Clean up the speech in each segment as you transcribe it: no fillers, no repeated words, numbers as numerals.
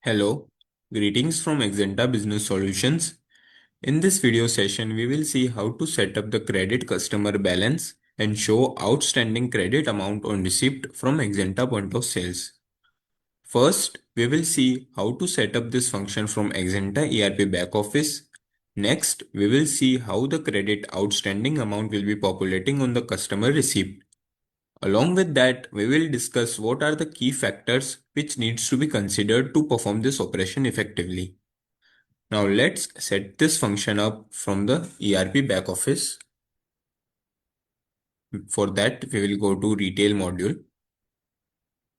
Hello, greetings from Axanta Business Solutions. In this video session, we will see how to set up the credit customer balance and show outstanding credit amount on receipt from Axanta point of sales. First, we will see how to set up this function from Axanta ERP back office. Next, we will see how the credit outstanding amount will be populating on the customer receipt. Along with that, we will discuss what are the key factors which needs to be considered to perform this operation effectively. Now let's set this function up from the ERP back office. For that, we will go to Retail module.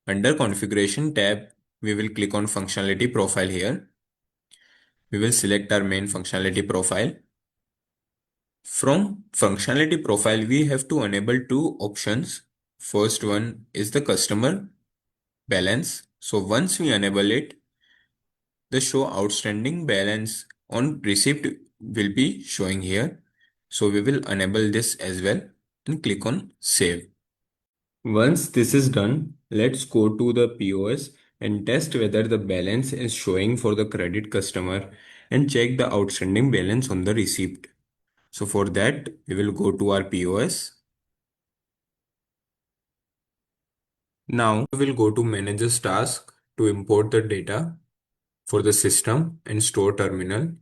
Under Configuration tab, we will click on Functionality Profile here. We will select our main functionality profile. From Functionality Profile, we have to enable two options. First one is the customer balance. So once we enable it, the show outstanding balance on receipt will be showing here. So we will enable this as well and click on save. Once this is done, let's go to the POS and test whether the balance is showing for the credit customer and check the outstanding balance on the receipt. So for that, we will go to our POS. Now we will go to Manager's task to import the data for the system and store terminal.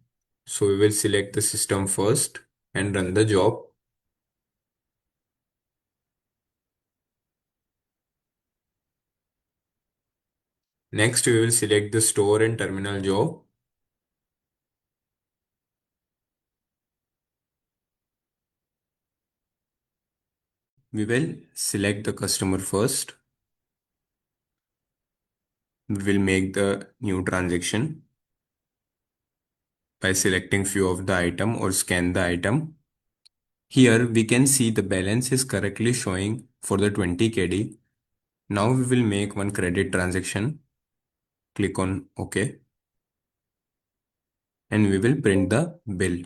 So we will select the system first and run the job. Next, we will select the store and terminal job. We will select the customer first. We will make the new transaction by selecting few of the item or scan the item. Here we can see the balance is correctly showing for the 20 KD. Now we will make one credit transaction. Click on OK. And we will print the bill.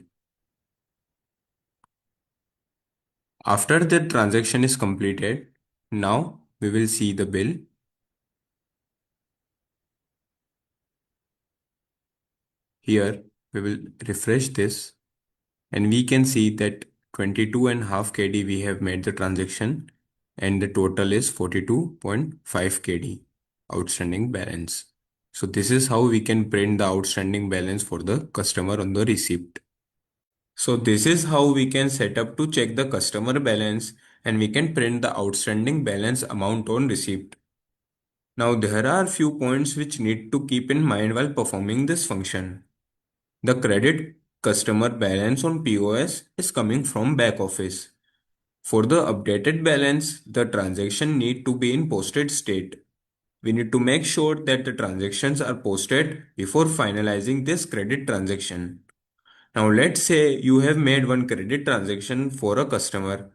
After the transaction is completed, now we will see the bill. Here we will refresh this and we can see that 22.5 KD we have made the transaction and the total is 42.5 KD outstanding balance. So this is how we can print the outstanding balance for the customer on the receipt. So this is how we can set up to check the customer balance and we can print the outstanding balance amount on receipt. Now there are few points which need to keep in mind while performing this function. The credit customer balance on POS is coming from back office. For the updated balance, the transaction need to be in posted state. We need to make sure that the transactions are posted before finalizing this credit transaction. Now let's say you have made one credit transaction for a customer.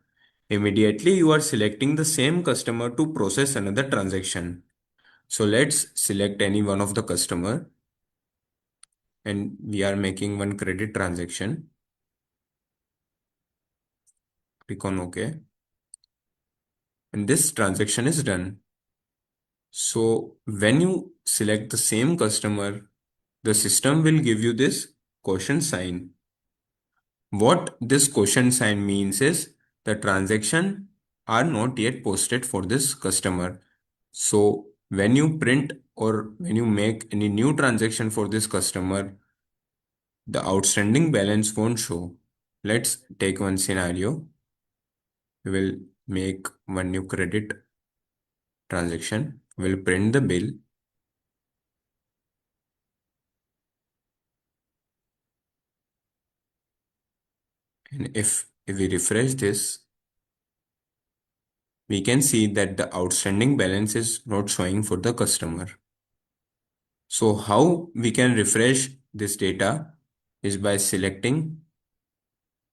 Immediately you are selecting the same customer to process another transaction. So let's select any one of the customer and we are making one credit transaction. Click on OK. And this transaction is done. So when you select the same customer, the system will give you this question sign. What this question sign means is the transaction are not yet posted for this customer. So when you print or when you make any new transaction for this customer, the outstanding balance won't show. Let's take one scenario. We will make one new credit transaction. We'll print the bill. And if we refresh this, we can see that the outstanding balance is not showing for the customer. So how we can refresh this data is by selecting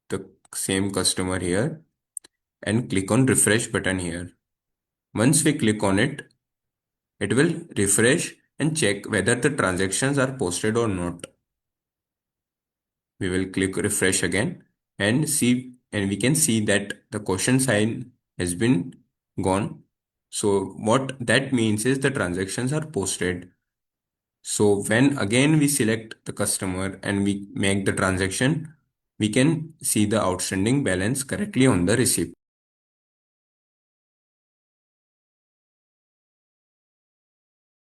the same customer here and click on refresh button here. Once we click on it, it will refresh and check whether the transactions are posted or not. We will click refresh again and we can see that the question sign has been gone. So what that means is the transactions are posted. So when again we select the customer and we make the transaction, we can see the outstanding balance correctly on the receipt.